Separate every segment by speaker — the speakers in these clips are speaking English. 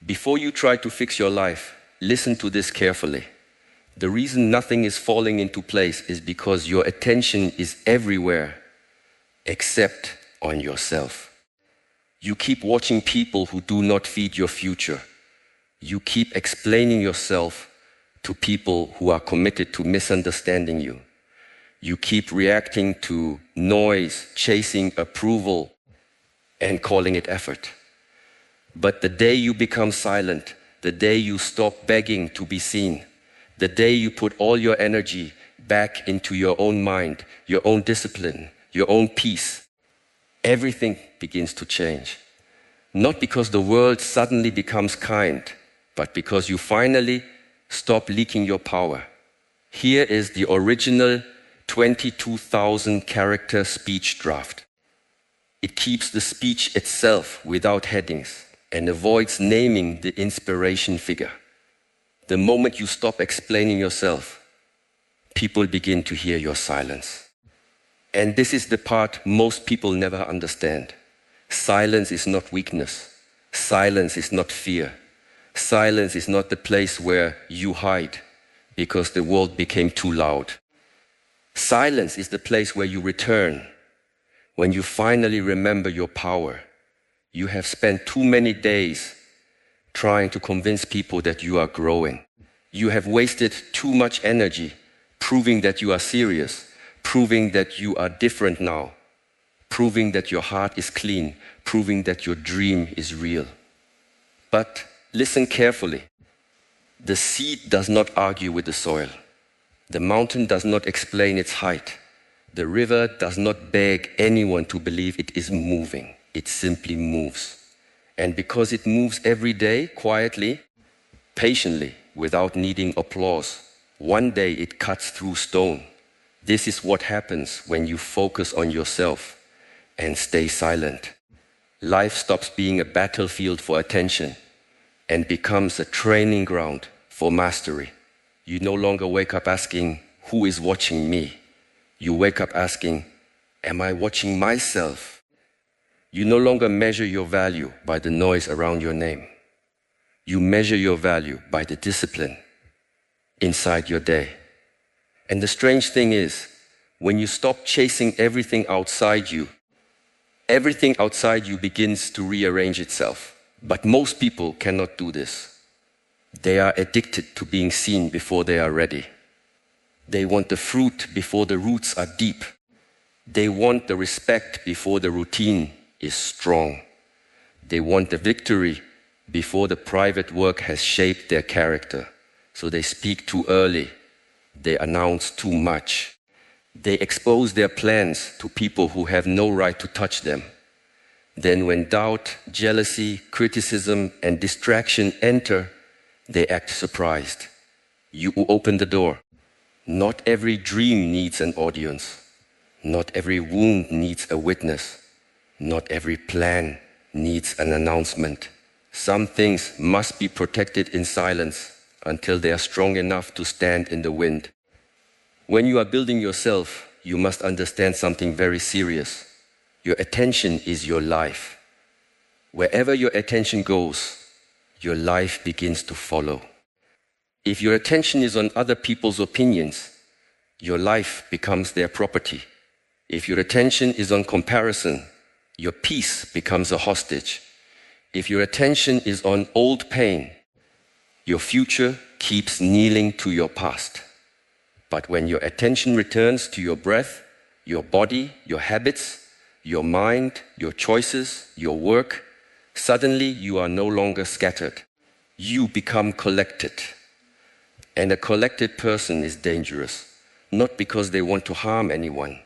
Speaker 1: Before you try to fix your life, listen to this carefully. The reason nothing is falling into place is because your attention is everywhere except on yourself. You keep watching people who do not feed your future. You keep explaining yourself to people who are committed to misunderstanding you. You keep reacting to noise, chasing approval, and calling it effort. But the day you become silent, the day you stop begging to be seen, the day you put all your energy back into your own mind, your own discipline, your own peace, everything begins to change. Not because the world suddenly becomes kind, but because you finally stop leaking your power. Here is the original 22,000 character speech draft. It keeps the speech itself without headings and avoids naming the inspiration figure. The moment you stop explaining yourself, people begin to hear your silence. And this is the part most people never understand. Silence is not weakness. Silence is not fear. Silence is not the place where you hide because the world became too loud. Silence is the place where you return, when you finally remember your power. You have spent too many days trying to convince people that you are growing. You have wasted too much energy proving that you are serious, proving that you are different now, proving that your heart is clean, proving that your dream is real. But listen carefully. The seed does not argue with the soil. The mountain does not explain its height. The river does not beg anyone to believe it is moving. It simply moves. And because it moves every day, quietly, patiently, without needing applause, one day it cuts through stone. This is what happens when you focus on yourself and stay silent. Life stops being a battlefield for attention and becomes a training ground for mastery. You no longer wake up asking, who is watching me? You wake up asking, am I watching myself? You no longer measure your value by the noise around your name. You measure your value by the discipline inside your day. And the strange thing is, when you stop chasing everything outside you begins to rearrange itself. But most people cannot do this. They are addicted to being seen before they are ready. They want the fruit before the roots are deep. They want the respect before the routine is strong. They want the victory before the private work has shaped their character. So they speak too early. They announce too much. They expose their plans to people who have no right to touch them. Then when doubt, jealousy, criticism, and distraction enter, they act surprised. You open the door. Not every dream needs an audience. Not every wound needs a witness. Not every plan needs an announcement. Some things must be protected in silence until they are strong enough to stand in the wind. When you are building yourself, you must understand something very serious. Your attention is your life. Wherever your attention goes, your life begins to follow. If your attention is on other people's opinions, your life becomes their property. If your attention is on comparison, your peace becomes a hostage. If your attention is on old pain, your future keeps kneeling to your past. But when your attention returns to your breath, your body, your habits, your mind, your choices, your work, suddenly you are no longer scattered. You become collected. And a collected person is dangerous, not because they want to harm anyone,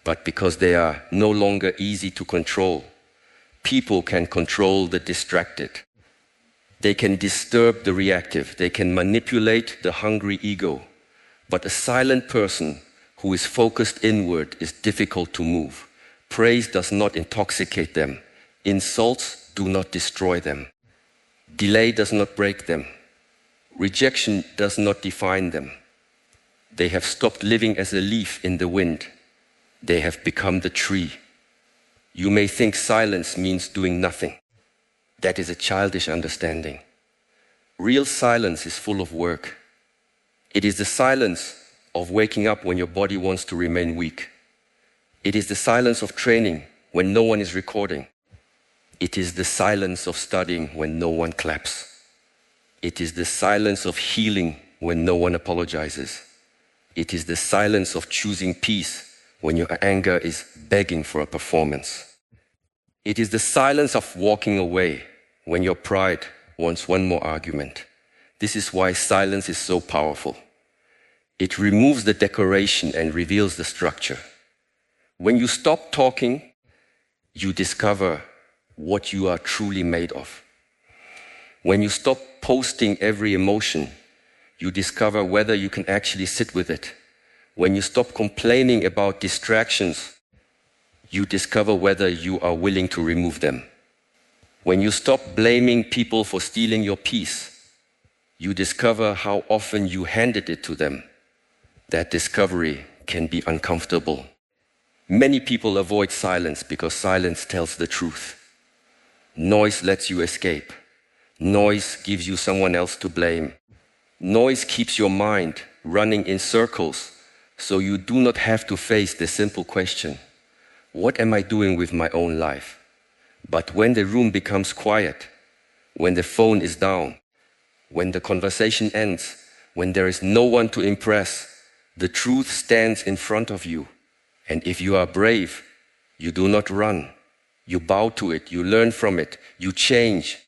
Speaker 1: but because they are no longer easy to control. People can control the distracted. They can disturb the reactive. They can manipulate the hungry ego. But a silent person who is focused inward is difficult to move. Praise does not intoxicate them. Insults do not destroy them. Delay does not break them. Rejection does not define them. They have stopped living as a leaf in the wind. They have become the tree. You may think silence means doing nothing. That is a childish understanding. Real silence is full of work. It is the silence of waking up when your body wants to remain weak. It is the silence of training when no one is recording. It is the silence of studying when no one claps. It is the silence of healing when no one apologizes. It is the silence of choosing peace when your anger is begging for a performance. It is the silence of walking away when your pride wants one more argument. This is why silence is so powerful. It removes the decoration and reveals the structure. When you stop talking, you discover what you are truly made of. When you stop posting every emotion, you discover whether you can actually sit with it. When you stop complaining about distractions, you discover whether you are willing to remove them. When you stop blaming people for stealing your peace, you discover how often you handed it to them. That discovery can be uncomfortable. Many people avoid silence because silence tells the truth. Noise lets you escape. Noise gives you someone else to blame. Noise keeps your mind running in circles, so you do not have to face the simple question, what am I doing with my own life? But when the room becomes quiet, when the phone is down, when the conversation ends, when there is no one to impress, the truth stands in front of you. And if you are brave, you do not run. You bow to it, you learn from it, you change.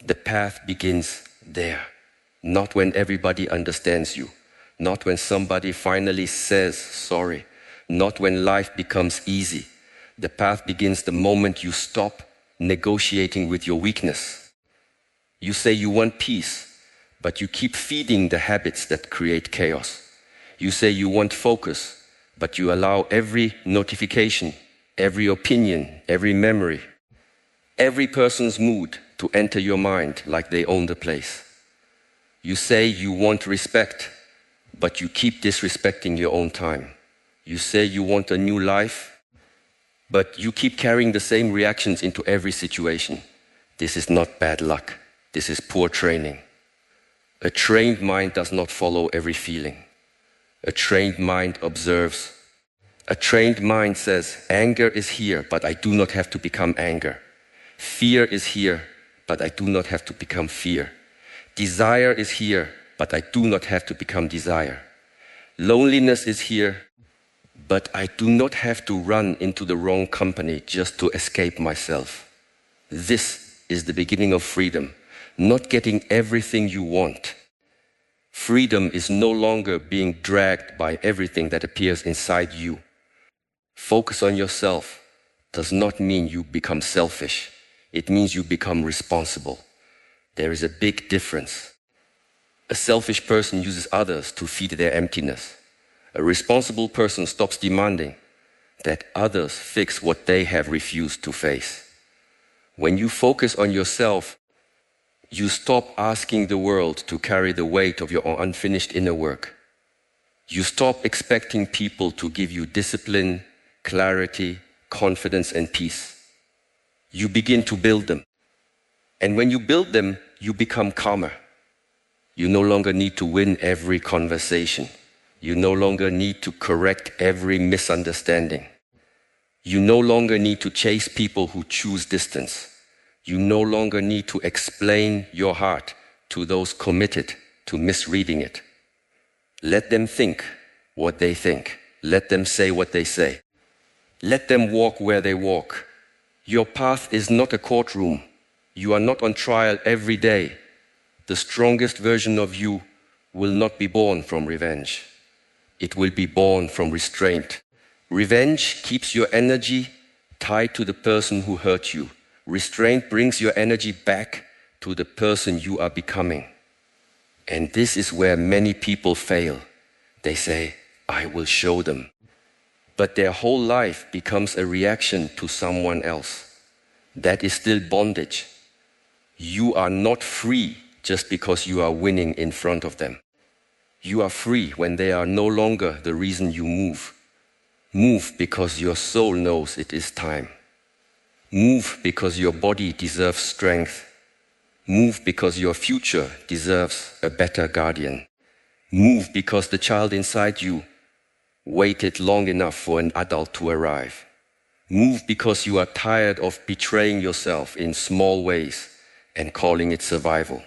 Speaker 1: The path begins there. Not when everybody understands you. Not when somebody finally says sorry. Not when life becomes easy. The path begins the moment you stop negotiating with your weakness. You say you want peace, but you keep feeding the habits that create chaos. You say you want focus, but you allow every notification, every opinion, every memory, every person's mood to enter your mind like they own the place. You say you want respect, but you keep disrespecting your own time. You say you want a new life, but you keep carrying the same reactions into every situation. This is not bad luck. This is poor training. A trained mind does not follow every feeling. A trained mind observes. A trained mind says, anger is here, but I do not have to become anger. Fear is here, but I do not have to become fear. Desire is here, but I do not have to become desire. Loneliness is here, but I do not have to run into the wrong company just to escape myself. This is the beginning of freedom, not getting everything you want. Freedom is no longer being dragged by everything that appears inside you. Focus on yourself does not mean you become selfish. It means you become responsible. There is a big difference. A selfish person uses others to feed their emptiness. A responsible person stops demanding that others fix what they have refused to face. When you focus on yourself, you stop asking the world to carry the weight of your unfinished inner work. You stop expecting people to give you discipline, clarity, confidence, and peace. You begin to build them. And when you build them, you become calmer. You no longer need to win every conversation. You no longer need to correct every misunderstanding. You no longer need to chase people who choose distance. You no longer need to explain your heart to those committed to misreading it. Let them think what they think. Let them say what they say. Let them walk where they walk. Your path is not a courtroom. You are not on trial every day. The strongest version of you will not be born from revenge. It will be born from restraint. Revenge keeps your energy tied to the person who hurt you. Restraint brings your energy back to the person you are becoming. And this is where many people fail. They say, I will show them. But their whole life becomes a reaction to someone else. That is still bondage. You are not free just because you are winning in front of them. You are free when they are no longer the reason you move. Move because your soul knows it is time. Move because your body deserves strength. Move because your future deserves a better guardian. Move because the child inside you waited long enough for an adult to arrive. Move because you are tired of betraying yourself in small ways and calling it survival.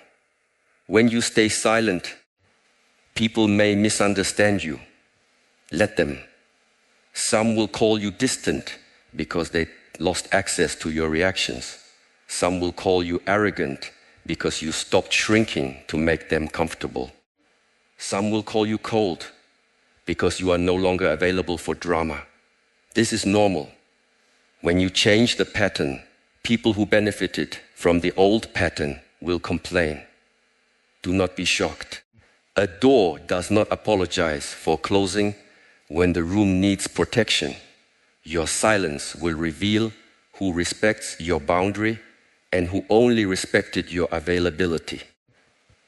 Speaker 1: When you stay silent, people may misunderstand you. Let them. Some will call you distant because they lost access to your reactions. Some will call you arrogant because you stopped shrinking to make them comfortable. Some will call you cold because you are no longer available for drama. This is normal. When you change the pattern, people who benefited from the old pattern will complain. Do not be shocked. A door does not apologize for closing when the room needs protection. Your silence will reveal who respects your boundary and who only respected your availability.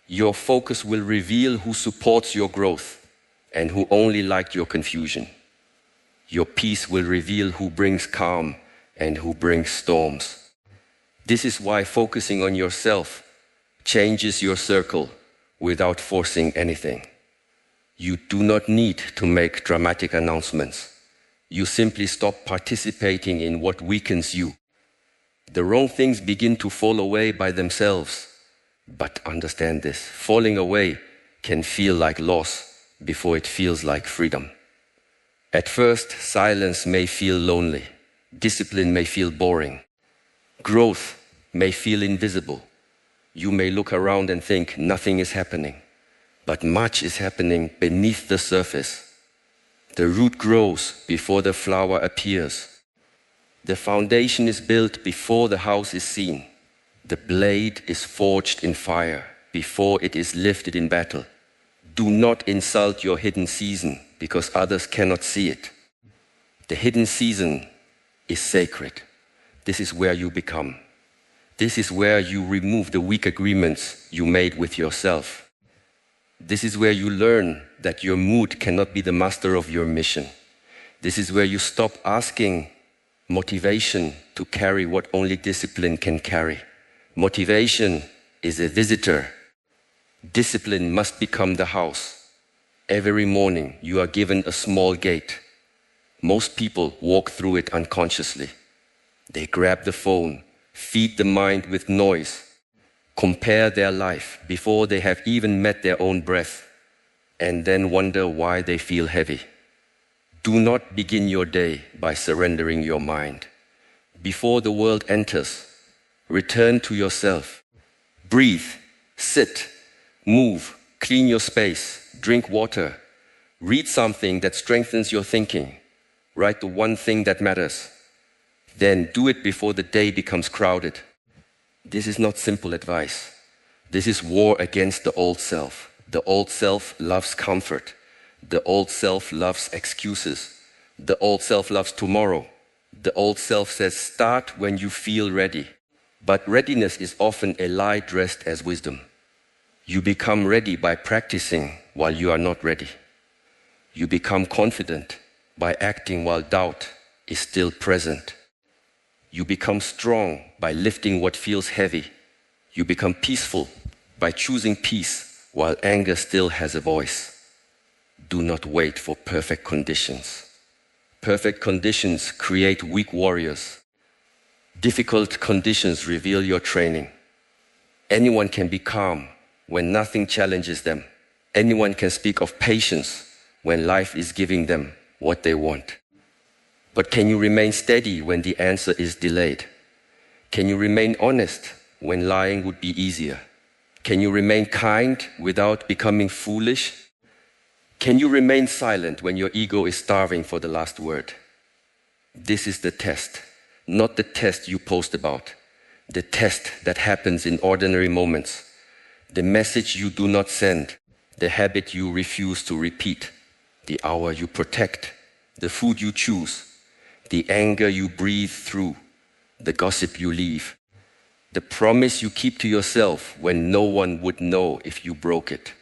Speaker 1: Your focus will reveal who supports your growth and who only liked your confusion. Your peace will reveal who brings calm and who brings storms. This is why focusing on yourself changes your circle without forcing anything. You do not need to make dramatic announcements. You simply stop participating in what weakens you. The wrong things begin to fall away by themselves. But understand this, falling away can feel like loss before it feels like freedom. At first, silence may feel lonely. Discipline may feel boring. Growth may feel invisible. You may look around and think nothing is happening, but much is happening beneath the surface. The root grows before the flower appears. The foundation is built before the house is seen. The blade is forged in fire before it is lifted in battle. Do not insult your hidden season because others cannot see it. The hidden season is sacred. This is where you become. This is where you remove the weak agreements you made with yourself. This is where you learn that your mood cannot be the master of your mission. This is where you stop asking motivation to carry what only discipline can carry. Motivation is a visitor. Discipline must become the house. Every morning you are given a small gate. Most people walk through it unconsciously. They grab the phone, feed the mind with noise, compare their life before they have even met their own breath, and then wonder why they feel heavy. Do not begin your day by surrendering your mind. Before the world enters, return to yourself. Breathe, sit, move, clean your space, drink water, read something that strengthens your thinking. Write the one thing that matters. Then do it before the day becomes crowded. This is not simple advice. This is war against the old self. The old self loves comfort. The old self loves excuses. The old self loves tomorrow. The old self says start when you feel ready. But readiness is often a lie dressed as wisdom. You become ready by practicing while you are not ready. You become confident by acting while doubt is still present. You become strong by lifting what feels heavy. You become peaceful by choosing peace while anger still has a voice. Do not wait for perfect conditions. Perfect conditions create weak warriors. Difficult conditions reveal your training. Anyone can be calm when nothing challenges them. Anyone can speak of patience when life is giving them what they want. But can you remain steady when the answer is delayed? Can you remain honest when lying would be easier? Can you remain kind without becoming foolish? Can you remain silent when your ego is starving for the last word? This is the test, not the test you post about, the test that happens in ordinary moments, the message you do not send, the habit you refuse to repeat, the hour you protect, the food you choose, the anger you breathe through, the gossip you leave, the promise you keep to yourself when no one would know if you broke it.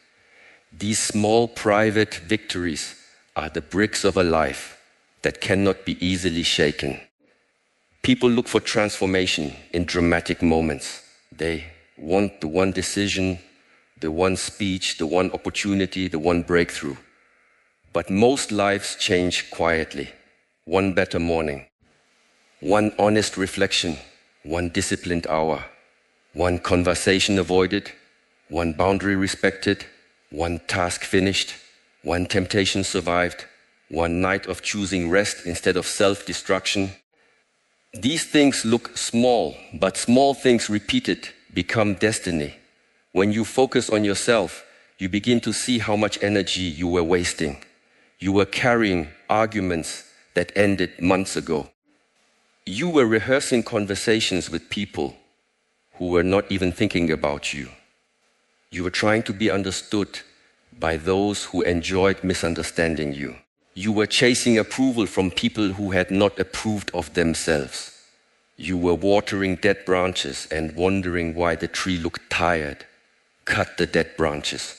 Speaker 1: These small private victories are the bricks of a life that cannot be easily shaken. People look for transformation in dramatic moments. They want the one decision, the one speech, the one opportunity, the one breakthrough. But most lives change quietly. One better morning, one honest reflection, one disciplined hour, one conversation avoided, one boundary respected, one task finished, one temptation survived, one night of choosing rest instead of self-destruction. These things look small, but small things repeated become destiny. When you focus on yourself, you begin to see how much energy you were wasting. You were carrying arguments that ended months ago. You were rehearsing conversations with people who were not even thinking about you. You were trying to be understood by those who enjoyed misunderstanding you. You were chasing approval from people who had not approved of themselves. You were watering dead branches and wondering why the tree looked tired. Cut the dead branches.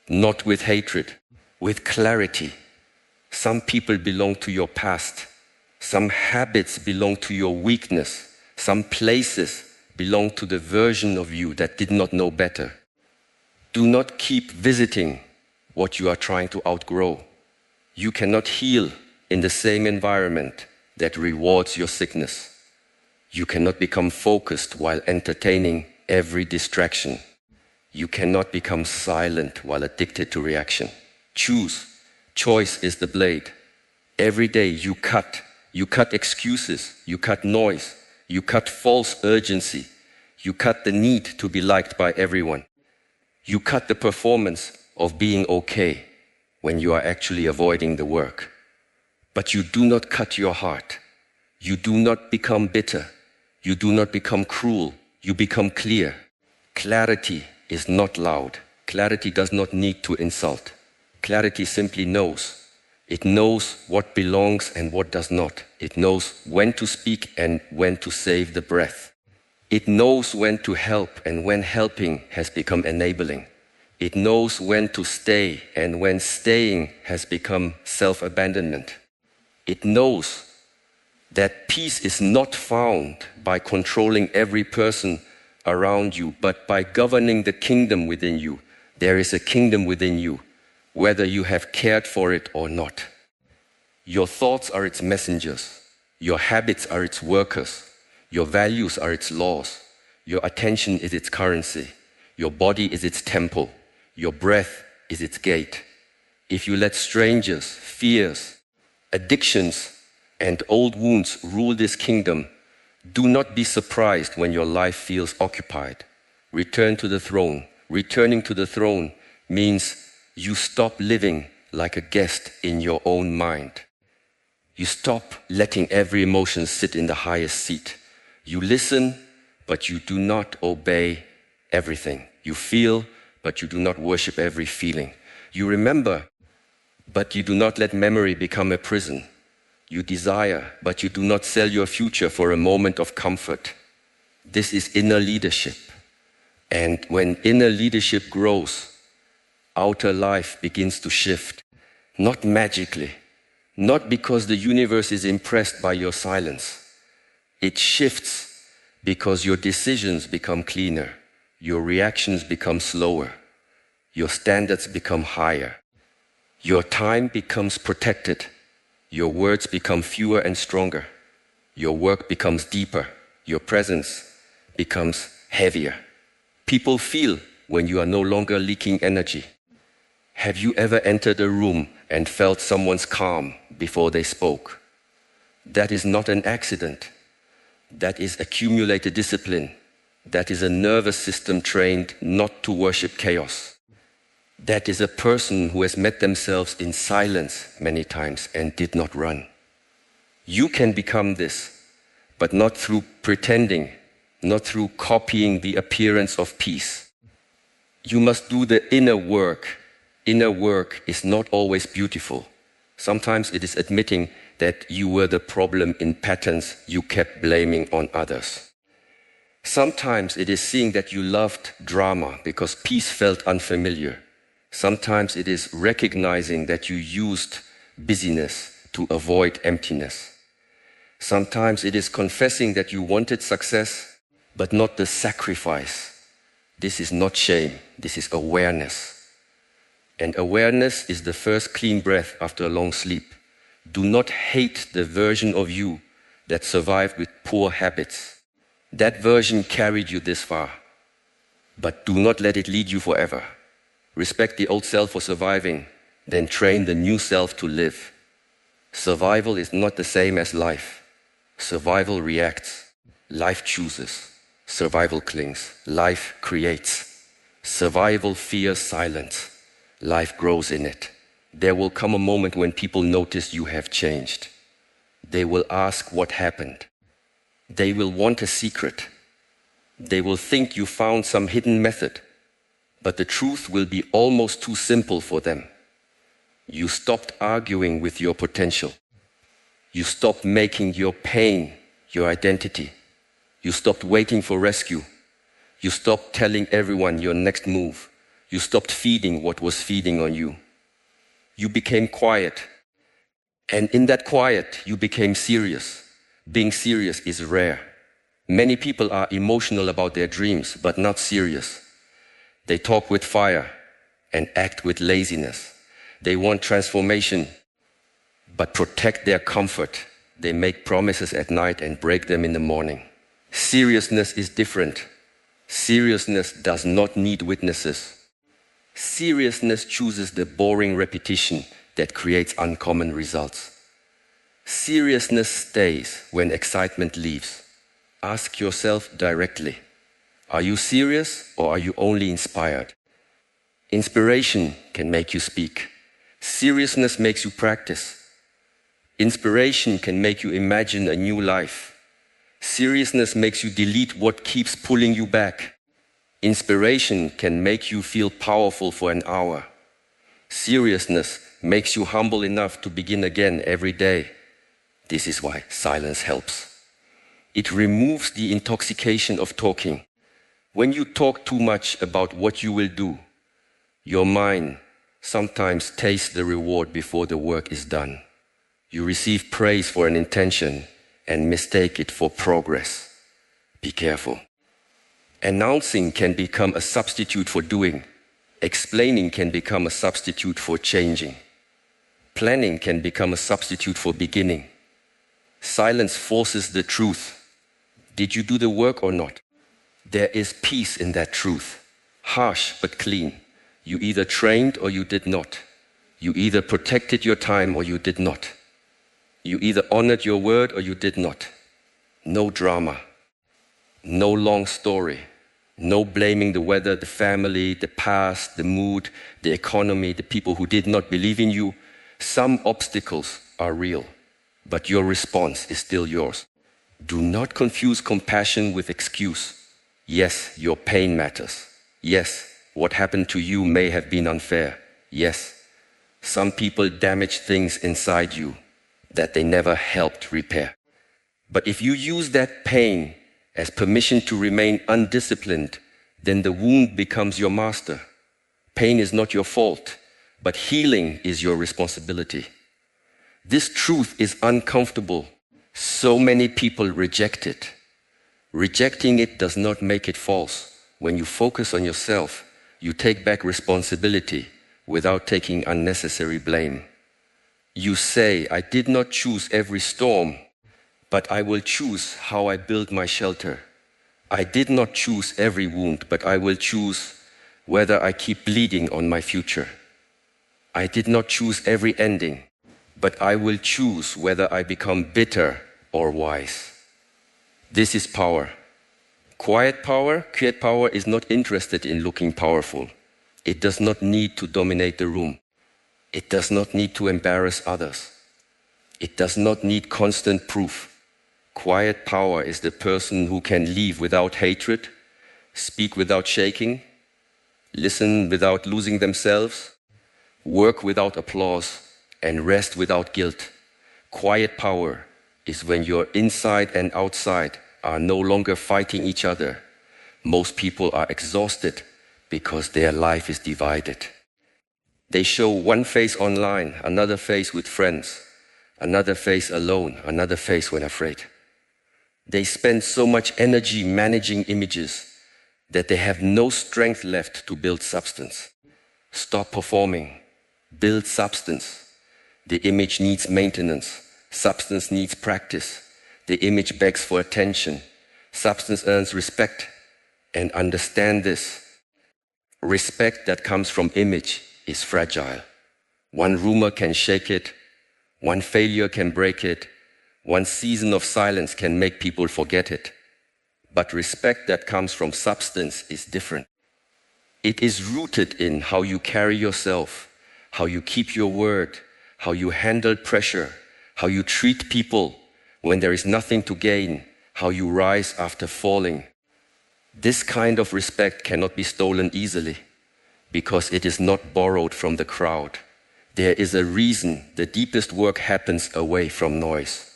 Speaker 1: Not with hatred, with clarity. Some people belong to your past. Some habits belong to your weakness. Some places belong to the version of you that did not know better. Do not keep visiting what you are trying to outgrow. You cannot heal in the same environment that rewards your sickness. You cannot become focused while entertaining every distraction. You cannot become silent while addicted to reaction. Choose. Choice is the blade. Every day you cut. You cut excuses. You cut noise. You cut false urgency. You cut the need to be liked by everyone. You cut the performance of being okay when you are actually avoiding the work. But you do not cut your heart. You do not become bitter. You do not become cruel. You become clear. Clarity is not loud. Clarity does not need to insult. Clarity simply knows. It knows what belongs and what does not. It knows when to speak and when to save the breath. It knows when to help and when helping has become enabling. It knows when to stay and when staying has become self-abandonment. It knows that peace is not found by controlling every person around you, but by governing the kingdom within you. There is a kingdom within you, whether you have cared for it or not. Your thoughts are its messengers. Your habits are its workers. Your values are its laws. Your attention is its currency. Your body is its temple. Your breath is its gate. If you let strangers, fears, addictions, and old wounds rule this kingdom, do not be surprised when your life feels occupied. Return to the throne. Returning to the throne means you stop living like a guest in your own mind. You stop letting every emotion sit in the highest seat. You listen, but you do not obey everything. You feel, but you do not worship every feeling. You remember, but you do not let memory become a prison. You desire, but you do not sell your future for a moment of comfort. This is inner leadership. And when inner leadership grows, outer life begins to shift. Not magically, not because the universe is impressed by your silence. It shifts because your decisions become cleaner. Your reactions become slower. Your standards become higher. Your time becomes protected. Your words become fewer and stronger. Your work becomes deeper. Your presence becomes heavier. People feel when you are no longer leaking energy. Have you ever entered a room and felt someone's calm before they spoke? That is not an accident. That is accumulated discipline. That is a nervous system trained not to worship chaos. That is a person who has met themselves in silence many times and did not run. You can become this, but not through pretending, not through copying the appearance of peace. You must do the inner work. Inner work is not always beautiful. Sometimes it is admitting that you were the problem in patterns you kept blaming on others. Sometimes it is seeing that you loved drama because peace felt unfamiliar. Sometimes it is recognizing that you used busyness to avoid emptiness. Sometimes it is confessing that you wanted success, but not the sacrifice This is not shame, this is awareness. And awareness is the first clean breath after a long sleep. Do not hate the version of you that survived with poor habits. That version carried you this far. But do not let it lead you forever. Respect the old self for surviving, then train the new self to live. Survival is not the same as life. Survival reacts. Life chooses. Survival clings. Life creates. Survival fears silence. Life grows in it. There will come a moment when people notice you have changed. They will ask what happened. They will want a secret. They will think you found some hidden method. But the truth will be almost too simple for them. You stopped arguing with your potential. You stopped making your pain your identity. You stopped waiting for rescue. You stopped telling everyone your next move. You stopped feeding what was feeding on you. You became quiet. And in that quiet, you became serious. Being serious is rare. Many people are emotional about their dreams, but not serious. They talk with fire and act with laziness. They want transformation, but protect their comfort. They make promises at night and break them in the morning. Seriousness is different. Seriousness does not need witnesses. Seriousness chooses the boring repetition that creates uncommon results. Seriousness stays when excitement leaves. Ask yourself directly, are you serious or are you only inspired? Inspiration can make you speak. Seriousness makes you practice. Inspiration can make you imagine a new life. Seriousness makes you delete what keeps pulling you back. Inspiration can make you feel powerful for an hour. Seriousness makes you humble enough to begin again every day. This is why silence helps. It removes the intoxication of talking. When you talk too much about what you will do, your mind sometimes tastes the reward before the work is done. You receive praise for an intention and mistake it for progress. Be careful. Announcing can become a substitute for doing. Explaining can become a substitute for changing. Planning can become a substitute for beginning. Silence forces the truth. Did you do the work or not? There is peace in that truth. Harsh but clean. You either trained or you did not. You either protected your time or you did not. You either honored your word or you did not. No drama. No long story. No blaming the weather, the family, the past, the mood, the economy, the people who did not believe in you. Some obstacles are real, but your response is still yours. Do not confuse compassion with excuse. Yes, your pain matters. Yes, what happened to you may have been unfair. Yes, some people damage things inside you that they never helped repair. But if you use that pain as permission to remain undisciplined, then the wound becomes your master. Pain is not your fault, but healing is your responsibility. This truth is uncomfortable. So many people reject it. Rejecting it does not make it false. When you focus on yourself, you take back responsibility without taking unnecessary blame. You say, I did not choose every storm, but I will choose how I build my shelter. I did not choose every wound, but I will choose whether I keep bleeding on my future. I did not choose every ending, but I will choose whether I become bitter or wise. This is power. Quiet power is not interested in looking powerful. It does not need to dominate the room. It does not need to embarrass others. It does not need constant proof. Quiet power is the person who can leave without hatred, speak without shaking, listen without losing themselves, work without applause, and rest without guilt. Quiet power is when your inside and outside are no longer fighting each other. Most people are exhausted because their life is divided. They show one face online, another face with friends, another face alone, another face when afraid. They spend so much energy managing images that they have no strength left to build substance. Stop performing. Build substance. The image needs maintenance. Substance needs practice. The image begs for attention. Substance earns respect. And understand this. Respect that comes from image is fragile. One rumor can shake it. One failure can break it. One season of silence can make people forget it. But respect that comes from substance is different. It is rooted in how you carry yourself, how you keep your word, how you handle pressure, how you treat people when there is nothing to gain, how you rise after falling. This kind of respect cannot be stolen easily because it is not borrowed from the crowd. There is a reason the deepest work happens away from noise.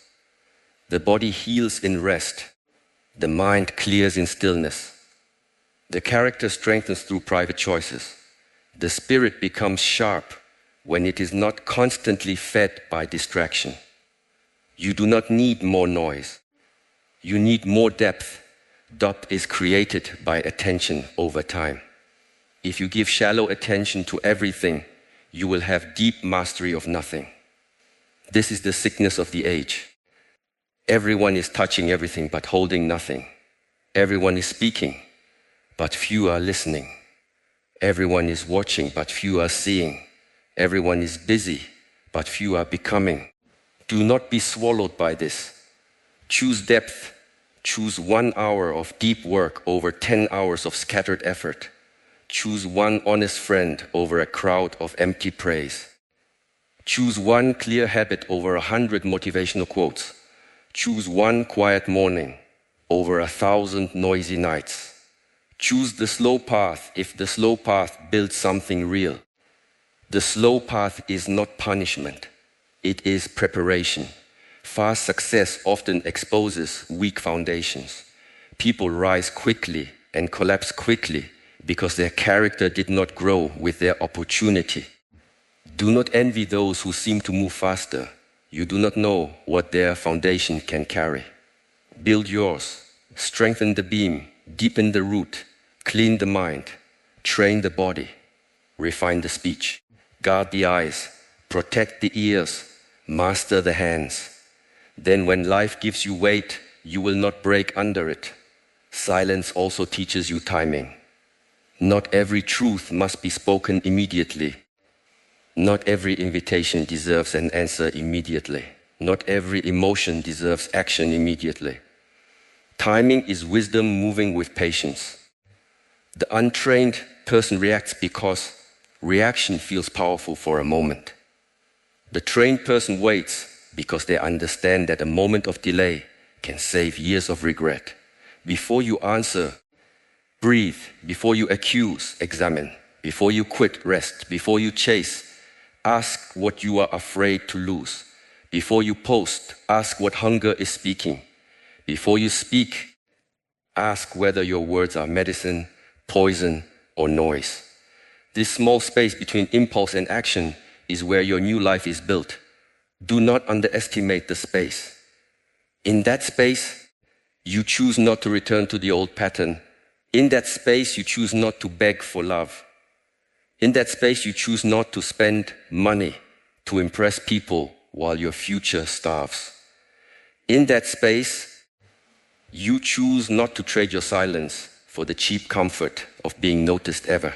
Speaker 1: The body heals in rest. The mind clears in stillness. The character strengthens through private choices. The spirit becomes sharp when it is not constantly fed by distraction. You do not need more noise. You need more depth. Depth is created by attention over time. If you give shallow attention to everything, you will have deep mastery of nothing. This is the sickness of the age. Everyone is touching everything but holding nothing. Everyone is speaking, but few are listening. Everyone is watching, but few are seeing. Everyone is busy, but few are becoming. Do not be swallowed by this. Choose depth. Choose 1 hour of deep work over 10 hours of scattered effort. Choose one honest friend over a crowd of empty praise. Choose one clear habit over 100 motivational quotes. Choose one quiet morning over 1,000 noisy nights. Choose the slow path if the slow path builds something real. The slow path is not punishment. It is preparation. Fast success often exposes weak foundations. People rise quickly and collapse quickly because their character did not grow with their opportunity. Do not envy those who seem to move faster. You do not know what their foundation can carry. Build yours. Strengthen the beam. Deepen the root. Clean the mind. Train the body. Refine the speech. Guard the eyes. Protect the ears. Master the hands. Then when life gives you weight, you will not break under it. Silence also teaches you timing. Not every truth must be spoken immediately. Not every invitation deserves an answer immediately. Not every emotion deserves action immediately. Timing is wisdom moving with patience. The untrained person reacts because reaction feels powerful for a moment. The trained person waits because they understand that a moment of delay can save years of regret. Before you answer, breathe. Before you accuse, examine. Before you quit, rest. Before you chase, ask what you are afraid to lose. Before you post, ask what hunger is speaking. Before you speak, ask whether your words are medicine, poison, or noise. This small space between impulse and action is where your new life is built. Do not underestimate the space. In that space, you choose not to return to the old pattern. In that space, you choose not to beg for love. In that space, you choose not to spend money to impress people while your future starves. In that space, you choose not to trade your silence for the cheap comfort of being noticed ever.